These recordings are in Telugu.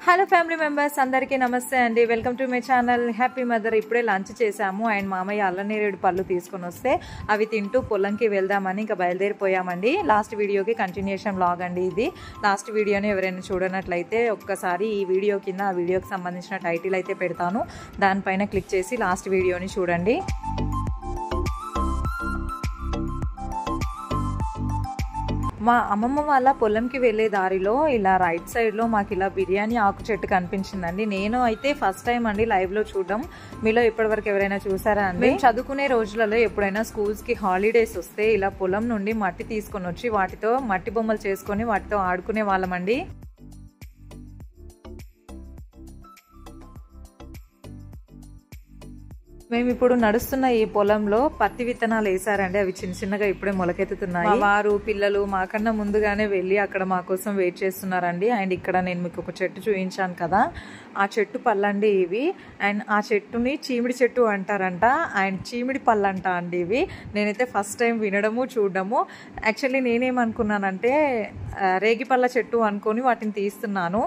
హలో ఫ్యామిలీ మెంబర్స్ అందరికీ నమస్తే అండి. Welcome to my channel happy mother. ఇప్పుడే లంచ్ చేసాము అండ్ మామయ్య అల్లనేరేడు పళ్ళు తీసుకొని వస్తే అవి తింటూ పొలంకి వెళ్దామని ఇంకా బయలుదేరిపోయామండి. లాస్ట్ వీడియోకి కంటిన్యూషన్ వ్లాగ్ అండి ఇది. లాస్ట్ వీడియోని ఎవరైనా చూడనట్లయితే ఒక్కసారి ఈ వీడియో కింద ఆ వీడియోకి సంబంధించిన టైటిల్ అయితే పెడతాను, దానిపైన క్లిక్ చేసి లాస్ట్ వీడియోని చూడండి. మా అమ్మమ్మ వాళ్ళ పొలంకి వెళ్ళే దారిలో ఇలా రైట్ సైడ్లో మాకు ఇలా బిర్యానీ ఆకు చెట్టు కనిపించిందండి. నేను అయితే ఫస్ట్ టైం అండి లైవ్లో చూడడం. మీలో ఇప్పటివరకు ఎవరైనా చూసారా అండి? మేము చదువుకునే రోజులలో ఎప్పుడైనా స్కూల్స్కి హాలిడేస్ వస్తే ఇలా పొలం నుండి మట్టి తీసుకొని వచ్చి వాటితో మట్టి బొమ్మలు చేసుకొని వాటితో ఆడుకునే వాళ్ళమండి. మేము ఇప్పుడు నడుస్తున్న ఈ పొలంలో పత్తి విత్తనాలు వేసారండి. అవి చిన్న చిన్నగా ఇప్పుడే మొలకెత్తుతున్నాయి. వారు పిల్లలు మాకన్నా ముందుగానే వెళ్ళి అక్కడ మా కోసం వెయిట్ చేస్తున్నారండి. అండ్ ఇక్కడ నేను మీకు ఒక చెట్టు చూపించాను కదా, ఆ చెట్టు పళ్ళండి ఇవి. అండ్ ఆ చెట్టుని చీమిడి చెట్టు అంటారంట. అండ్ చీమిడి పళ్ళు అంట అండి ఇవి. నేనైతే ఫస్ట్ టైం వినడము చూడడము. యాక్చువల్లీ నేనేమనుకున్నానంటే రేగిపళ్ళ చెట్టు అనుకొని వాటిని తీస్తున్నాను,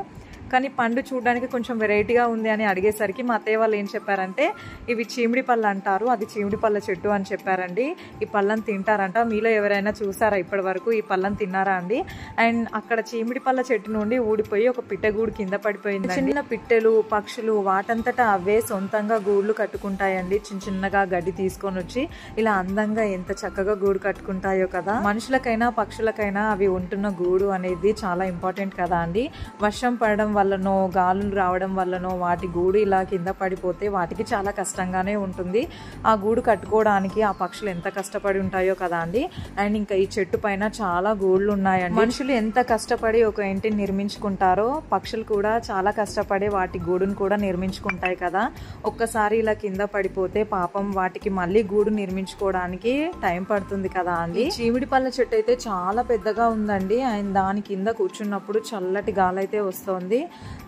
కానీ పండు చూడడానికి కొంచెం వెరైటీగా ఉంది అని అడిగేసరికి మా అత్తయ్య వాళ్ళు ఏం చెప్పారంటే ఇవి చీమిడి పళ్ళు అంటారు, అది చీమిడి పళ్ళ చెట్టు అని చెప్పారండి. ఈ పళ్ళని తింటారంట. మీలో ఎవరైనా చూసారా ఇప్పటి వరకు ఈ పళ్ళని తిన్నారా అండి? అండ్ అక్కడ చీమిడి పళ్ళ చెట్టు నుండి ఊడిపోయి ఒక పిట్టగూడు కింద పడిపోయింది. చిన్న పిట్టెలు పక్షులు వాటంతటా అవే సొంతంగా గూళ్ళు కట్టుకుంటాయండి. చిన్న చిన్నగా గడ్డి తీసుకొని వచ్చి ఇలా అందంగా ఎంత చక్కగా గూడు కట్టుకుంటాయో కదా. మనుషులకైనా పక్షులకైనా అవి ఉంటున్న గూడు అనేది చాలా ఇంపార్టెంట్ కదా అండి. వర్షం పడడం వల్లనో గాలులు రావడం వల్లనో వాటి గూడు ఇలా కింద పడిపోతే వాటికి చాలా కష్టంగానే ఉంటుంది. ఆ గూడు కట్టుకోవడానికి ఆ పక్షులు ఎంత కష్టపడి ఉంటాయో కదా అండి. అండ్ ఇంకా ఈ చెట్టు పైన చాలా గూళ్ళు ఉన్నాయండి. మనుషులు ఎంత కష్టపడి ఒక ఇంటిని నిర్మించుకుంటారో పక్షులు కూడా చాలా కష్టపడి వాటి గూడును కూడా నిర్మించుకుంటాయి కదా. ఒక్కసారి ఇలా కింద పడిపోతే పాపం వాటికి మళ్ళీ గూడు నిర్మించుకోవడానికి టైం పడుతుంది కదా అండి. చీమిడి పళ్ళ చెట్టు అయితే చాలా పెద్దగా ఉందండి. అండ్ దాని కింద కూర్చున్నప్పుడు చల్లటి గాలి అయితే వస్తుంది.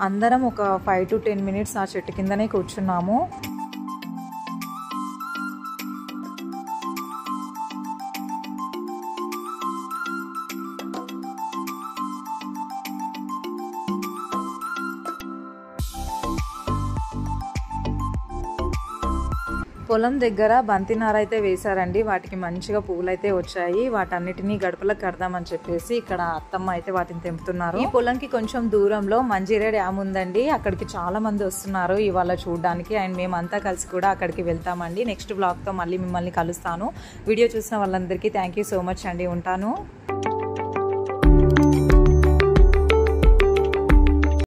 అందరం ఒక 5 to 10 minutes ఆ చెట్టు కిందనే కూర్చున్నాము. పొలం దగ్గర బంతినార అయితే వేశారండి. వాటికి మంచిగా పువ్వులు అయితే వచ్చాయి. వాటన్నిటినీ గడపలకు కడదామని చెప్పేసి ఇక్కడ అత్తమ్మ అయితే వాటిని తెంపుతున్నారు. ఈ పొలంకి కొంచెం దూరంలో మంజీరా డ్యామ్ ఉందండి. అక్కడికి చాలా మంది వస్తున్నారు ఇవాళ చూడడానికి. అండ్ మేమంతా కలిసి కూడా అక్కడికి వెళ్తామండి. నెక్స్ట్ బ్లాగ్తో మళ్ళీ మిమ్మల్ని కలుస్తాను. వీడియో చూసిన వాళ్ళందరికీ థ్యాంక్ యూ సో మచ్ అండి. ఉంటాను.